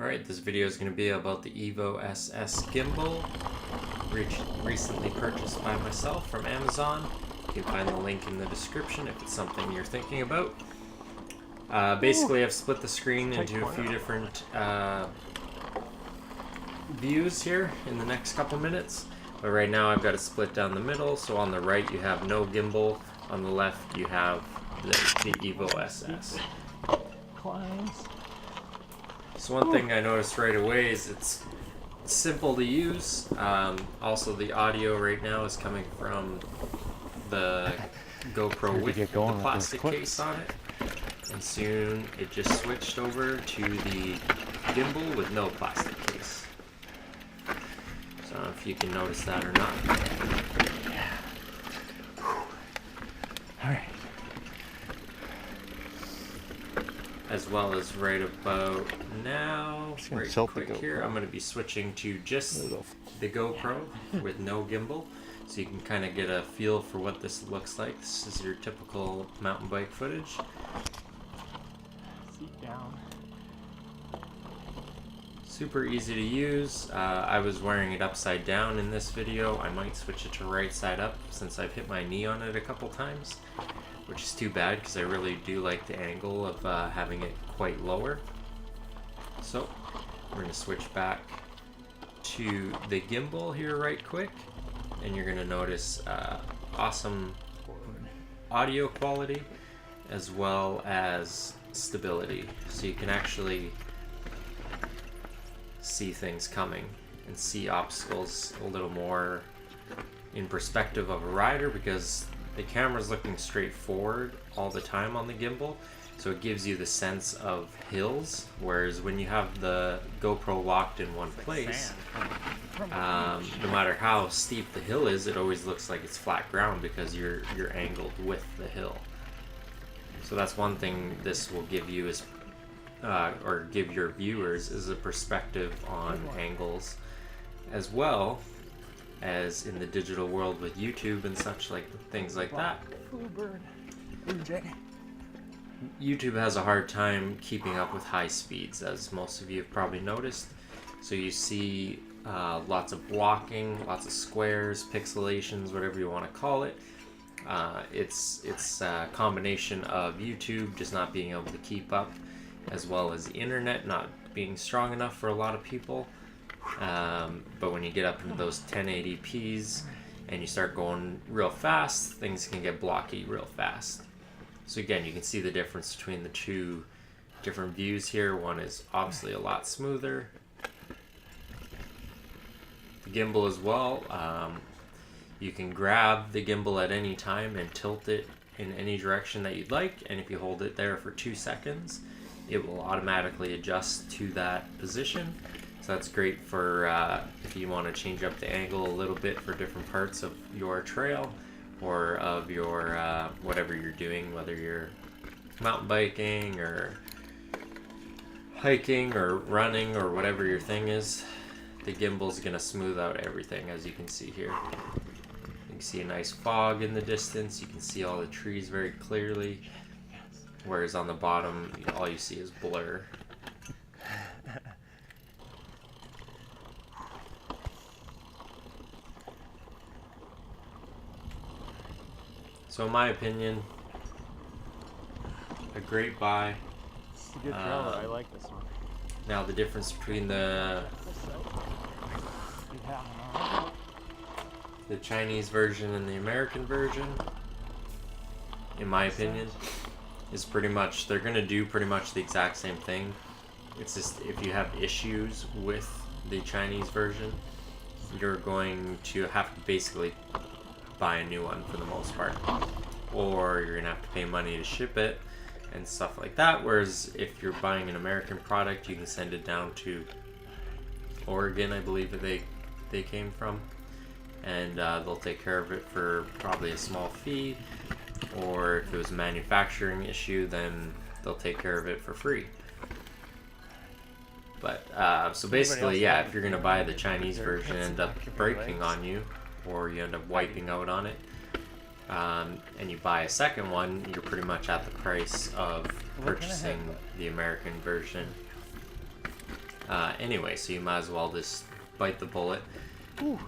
Alright, this video is going to be about the Evo SS Gimbal, recently purchased by myself from Amazon. You can find the link in the description if it's something you're thinking about. Basically, I've split the screen into a few different views here in the next couple minutes. But right now I've got it split down the middle, so on the right you have no gimbal, on the left you have the Evo SS. So one thing I noticed right away is it's simple to use. Also the audio right now is coming from the GoPro with the plastic case on it. And soon it just switched over to the gimbal with no plastic case. So I don't know if you can notice that or not. Alright. As well as right about now, right quick here, I'm going to be switching to just the GoPro with no gimbal. So you can kind of get a feel for what this looks like. This is your typical mountain bike footage. Seat down. Super easy to use. I was wearing it upside down in this video. I might switch it to right side up since I've hit my knee on it a couple times, which is too bad because I really do like the angle of having it quite lower. So we're going to switch back to the gimbal here right quick, and you're going to notice awesome audio quality as well as stability, so you can actually see things coming and see obstacles a little more in perspective of a rider, because the camera's looking straight forward all the time on the gimbal, so it gives you the sense of hills, whereas when you have the GoPro locked in one place, no matter how steep the hill is, it always looks like it's flat ground because you're angled with the hill. So that's one thing this will give you is or give your viewers is a perspective on angles, as well as in the digital world with YouTube and such, like things like that. YouTube has a hard time keeping up with high speeds, as most of you have probably noticed. So you see lots of blocking, lots of squares, pixelations, whatever you want to call it. It's a combination of YouTube just not being able to keep up, as well as the internet not being strong enough for a lot of people. But when you get up into those 1080p's and you start going real fast, things can get blocky real fast. So again, you can see the difference between the two different views here. One is obviously a lot smoother. The gimbal as well, you can grab the gimbal at any time and tilt it in any direction that you'd like, and if you hold it there for 2 seconds, it will automatically adjust to that position. So that's great for if you want to change up the angle a little bit for different parts of your trail or of your whatever you're doing, whether you're mountain biking or hiking or running or whatever your thing is. The gimbal's going to smooth out everything, as you can see here. You can see a nice fog in the distance. You can see all the trees very clearly. Whereas on the bottom, all you see is blur. So in my opinion, a great buy. It's a good trailer. I like this one. Now the difference between the Chinese version and the American version, in my opinion, is pretty much, they're going to do pretty much the exact same thing. It's just if you have issues with the Chinese version, you're going to have to basically buy a new one for the most part, or you're going to have to pay money to ship it and stuff like that. Whereas if you're buying an American product, you can send it down to Oregon, I believe that they came from, and they'll take care of it for probably a small fee, or if it was a manufacturing issue, then they'll take care of it for free. But so basically, yeah, if you're gonna buy the Chinese version and end up breaking on you, or you end up wiping out on it, and you buy a second one, you're pretty much at the price of purchasing the American version. anyway, so you might as well just bite the bullet,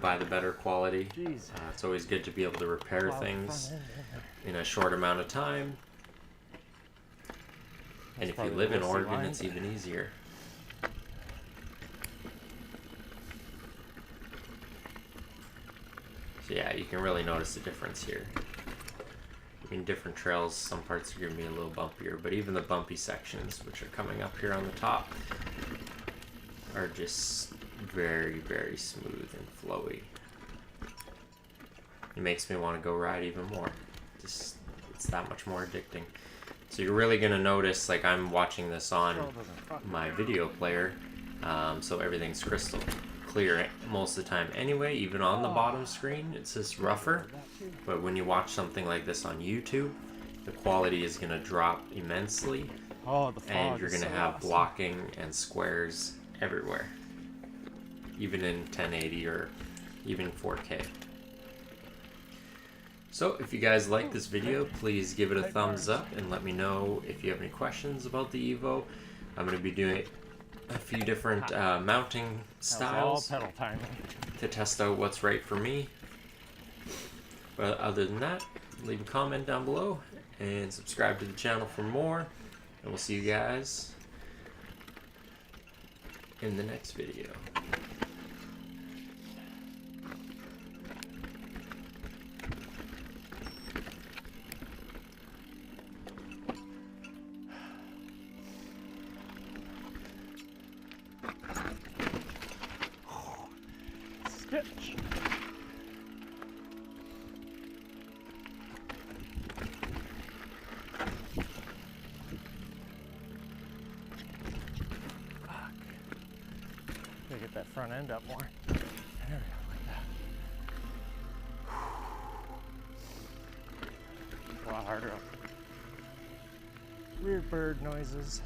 buy the better quality. It's always good to be able to repair things in a short amount of time. And if you live in Oregon, it's even easier. So yeah, you can really notice the difference here. I mean, different trails, some parts are going to be a little bumpier, but even the bumpy sections, which are coming up here on the top, are just very, very smooth and flowy. It makes me want to go ride even more. Just, it's that much more addicting. So you're really going to notice, like I'm watching this on my video player, so everything's crystal clear most of the time anyway. Even on the bottom screen it's just rougher, but when you watch something like this on YouTube, the quality is going to drop immensely, and you're going to have blocking and squares everywhere, even in 1080 or even 4K. So if you guys like this video, please give it a thumbs up and let me know if you have any questions about the Evo. I'm going to be doing a few different mounting styles to test out what's right for me. But other than that, leave a comment down below and subscribe to the channel for more. And we'll see you guys in the next video. Stitch. Gotta get that front end up more. There we go, like that. A lot harder up. Weird bird noises.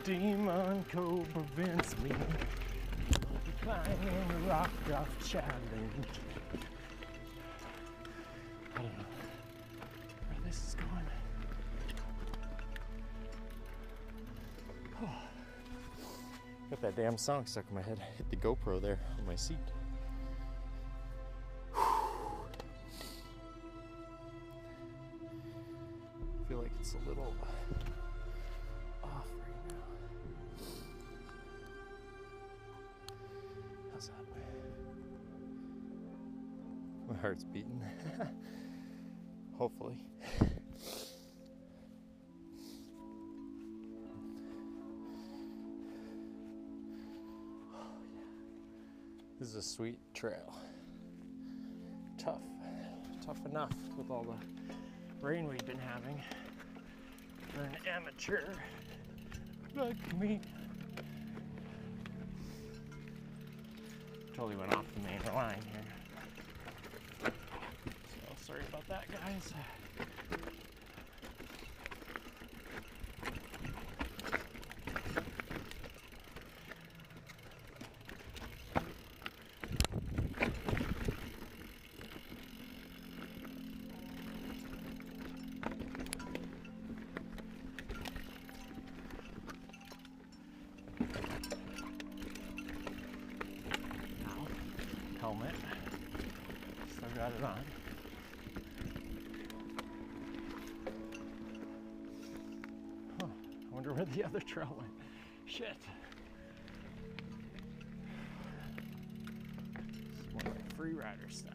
Demon Cove prevents me climbing the rock of challenge. I don't know where this is going. Oh. Got that damn song stuck in my head. Hit the GoPro there on my seat. I feel like it's a little off right now. How's that? My heart's beating. Hopefully. This is a sweet trail. Tough enough with all the rain we've been having. For an amateur like me. Totally went off the main line here. So sorry about that, guys. Helmet. Still got it on. Huh. I wonder where the other trail went. Shit. It's more like free rider style.